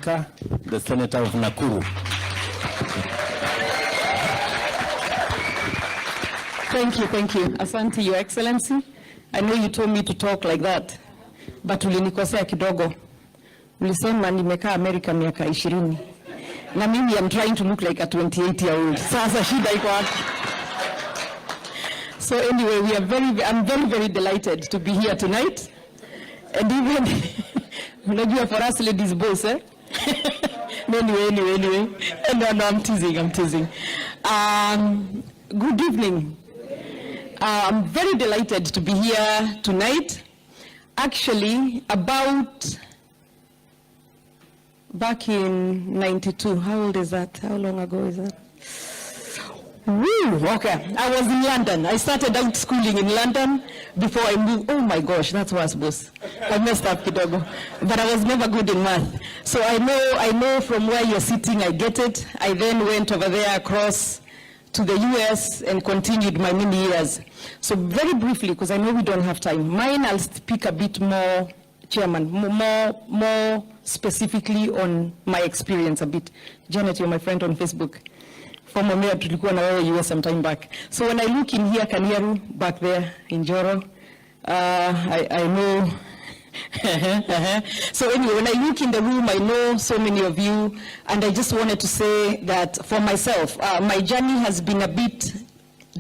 Kihika, the Senator of Nakuru. Thank you. Asante, Your Excellency. I know you told me to talk like that, but ulinikosea kidogo. Ulisema nimekaa Amerika miaka 20. Na mimi I'm trying to look like a 28-year-old. Sasa shida iko wapi? So anyway, I'm very delighted to be here tonight. And even, unajua for us ladies boss, eh? Anyway. No, I'm teasing. Good evening. I'm very delighted to be here tonight. Actually, back in 92, how old is that? How long ago is that? Woo, okay. I was in London. I started out schooling in London before I moved. Oh my gosh, that's worse, boss. I messed up, kidogo. But I was never good in math. So I know from where you're sitting, I get it. I then went over there across to the US and continued my many years. So very briefly, because I know we don't have time, mine I'll speak a bit more, Chairman, more specifically on my experience a bit. Janet, you're my friend on Facebook. Former mayor tulikuwa na wewe US some time back. So when I look in here, Kanyaru, back there in Joro, I know. So anyway, when I look in the room, I know so many of you, and I just wanted to say that for myself, my journey has been a bit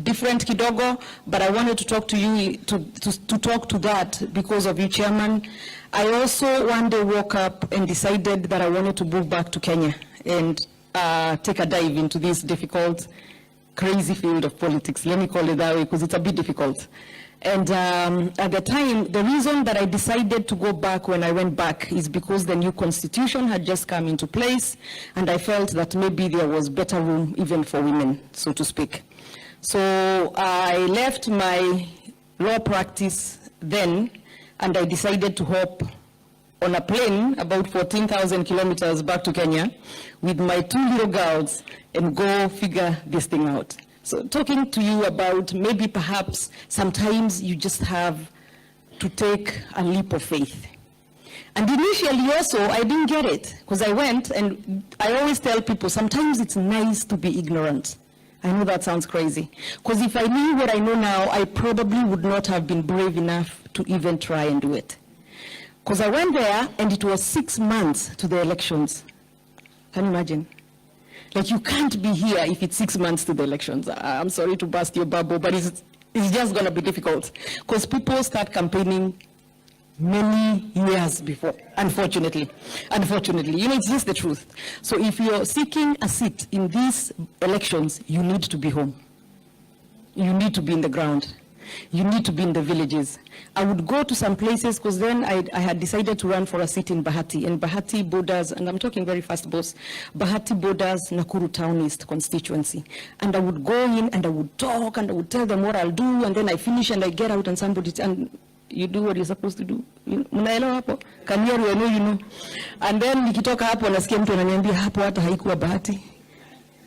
different kidogo, but I wanted to talk to you, to talk to that because of you, Chairman. I also one day woke up and decided that I wanted to move back to Kenya and take a dive into this difficult, crazy field of politics. Let me call it that way because it's a bit difficult. And at the time, the reason that I decided to go back when I went back is because the new constitution had just come into place, and I felt that maybe there was better room even for women, so to speak. So I left my law practice then, and I decided to hop on a plane about 14,000 kilometers back to Kenya with my 2 little girls and go figure this thing out. So talking to you about maybe perhaps sometimes you just have to take a leap of faith. And initially also I didn't get it because I went, and I always tell people sometimes it's nice to be ignorant. I know that sounds crazy, because if I knew what I know now, I probably would not have been brave enough to even try and do it. Because I went there and it was 6 months to the elections. Can you imagine? Like, you can't be here if it's 6 months to the elections. I'm sorry to burst your bubble, but it's just going to be difficult. Because people start campaigning many years before, unfortunately. You know, it's just the truth. So if you're seeking a seat in these elections, you need to be home. You need to be in the ground. You need to be in the villages. I would go to some places because then I had decided to run for a seat in Bahati. And Bahati borders, and I'm talking very fast, boss, Bahati borders Nakuru Town East constituency. And I would go in and I would talk and I would tell them what I'll do, and then I finish and I get out and somebody, and you do what you're supposed to do. Mnaelewa hapo? Kanyaru, I know you know. And then nikitoka hapo nasikia mtu ananiambia hapo hata haikuwa Bahati.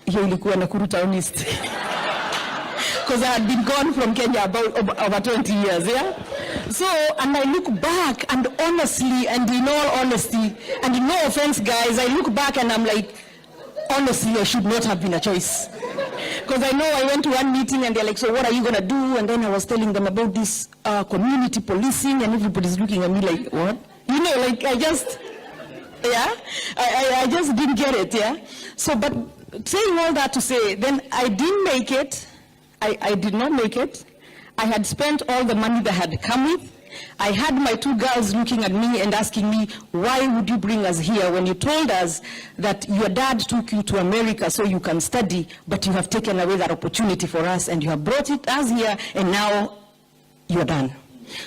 Hiyo ilikuwa Nakuru Town East. Because I had been gone from Kenya about over 20 years, yeah? So, and I look back, and honestly, and in all honesty, and no offense, guys, I look back and I'm like, honestly, I should not have been a choice. Because I know I went to one meeting and they're like, so what are you going to do? And then I was telling them about this community policing, and everybody's looking at me like, what? You know, like I just didn't get it, yeah? So, but saying all that to say, then I didn't make it. I did not make it. I had spent all the money that had come with. I had my 2 girls looking at me and asking me, why would you bring us here when you told us that your dad took you to America so you can study, but you have taken away that opportunity for us and you have brought us here and now you're done.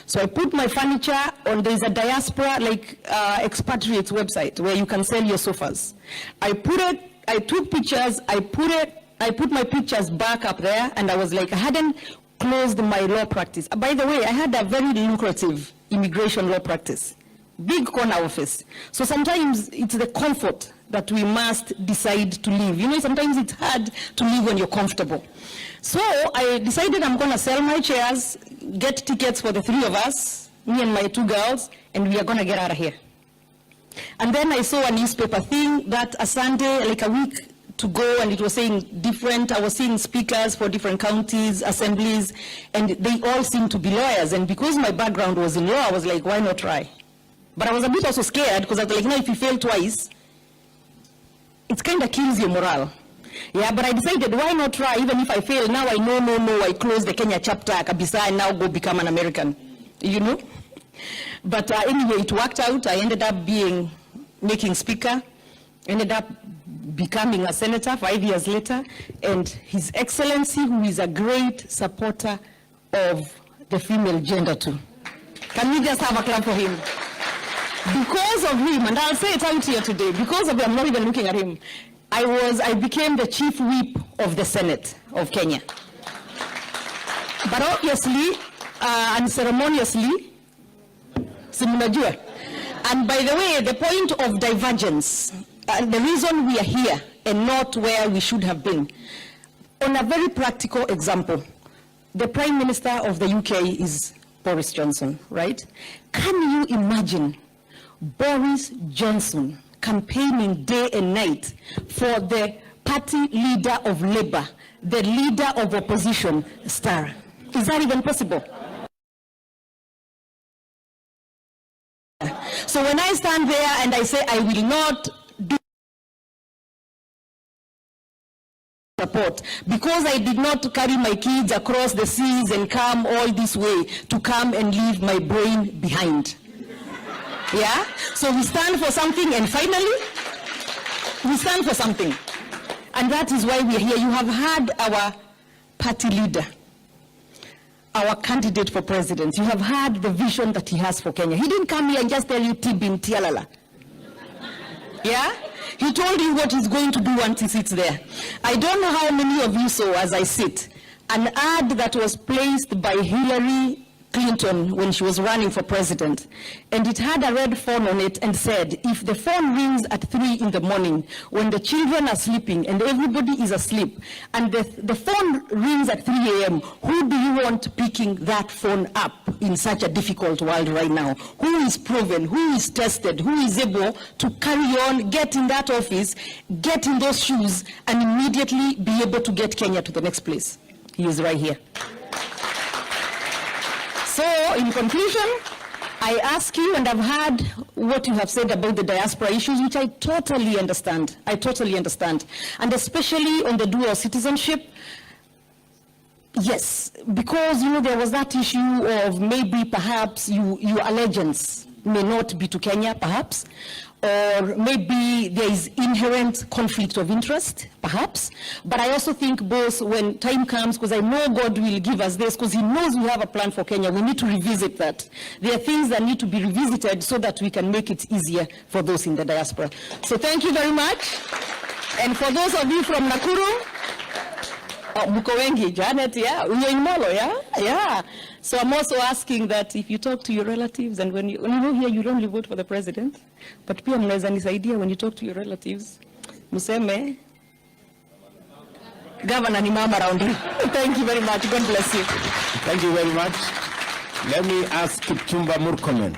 So I put my furniture on, there's a diaspora, like expatriates website where you can sell your sofas. I took pictures, I put my pictures back up there, and I was like, I hadn't closed my law practice. By the way, I had a very lucrative immigration law practice, big corner office. So sometimes it's the comfort that we must decide to leave. You know, sometimes it's hard to leave when you're comfortable. So I decided I'm going to sell my chairs, get tickets for the 3 of us, me and my 2 girls, and we are going to get out of here. And then I saw a newspaper thing that a Sunday, like a week to go, and it was saying different, I was seeing speakers for different counties, assemblies, and they all seemed to be lawyers. And because my background was in law, I was like, why not try? But I was a bit also scared, because I was like, if you fail twice, it kind of kills your morale. Yeah, but I decided, why not try? Even if I fail, now I know, I close the Kenya chapter, kabisa, and now go become an American, you know? But anyway, it worked out. I ended up making speaker, ended up becoming a senator 5 years later, and His Excellency, who is a great supporter of the female gender too. Can we just have a clap for him? Because of him, and I'll say it out here today, because of him, I'm not even looking at him, I became the chief whip of the Senate of Kenya. But obviously, unceremoniously, simunajua. And by the way, the point of divergence, the reason we are here and not where we should have been, on a very practical example, the Prime Minister of the UK is Boris Johnson, right? Can you imagine Boris Johnson campaigning day and night for the party leader of Labour, the leader of opposition, Star? Is that even possible? So when I stand there and I say I will not do support because I did not carry my kids across the seas and come all this way to come and leave my brain behind. Yeah? So we stand for something, and finally, we stand for something. And that is why we are here. You have heard our party leader, our candidate for president. You have heard the vision that he has for Kenya. He didn't come here and just tell you Tibin Tialala. Yeah? He told you what he's going to do once he sits there. I don't know how many of you saw as I sit an ad that was placed by Hillary Clinton when she was running for president, and it had a red phone on it and said, if the phone rings at 3 in the morning when the children are sleeping and everybody is asleep, and the phone rings at 3 a.m., who do you want picking that phone up in such a difficult world right now? Who is proven, who is tested, who is able to carry on, get in that office, get in those shoes, and immediately be able to get Kenya to the next place? He is right here. So, in conclusion, I ask you, and I've heard what you have said about the diaspora issues, which I totally understand. I totally understand. And especially on the dual citizenship, yes, because, there was that issue of maybe perhaps your allegiance may not be to Kenya, perhaps, or maybe there is inherent conflict of interest, perhaps. But I also think both when time comes, because I know God will give us this, because He knows we have a plan for Kenya, we need to revisit that. There are things that need to be revisited so that we can make it easier for those in the diaspora. So thank you very much. And for those of you from Nakuru, Muko wengi, Janet, yeah, we're in Molo, yeah? Yeah. So I'm also asking that if you talk to your relatives, and when you know here you don't only vote for the president, but pia mnaweza nisaidia when you talk to your relatives, museme, Governor ni mama around here. Thank you very much. God bless you. Thank you very much. Let me ask Kipchumba Murkomen.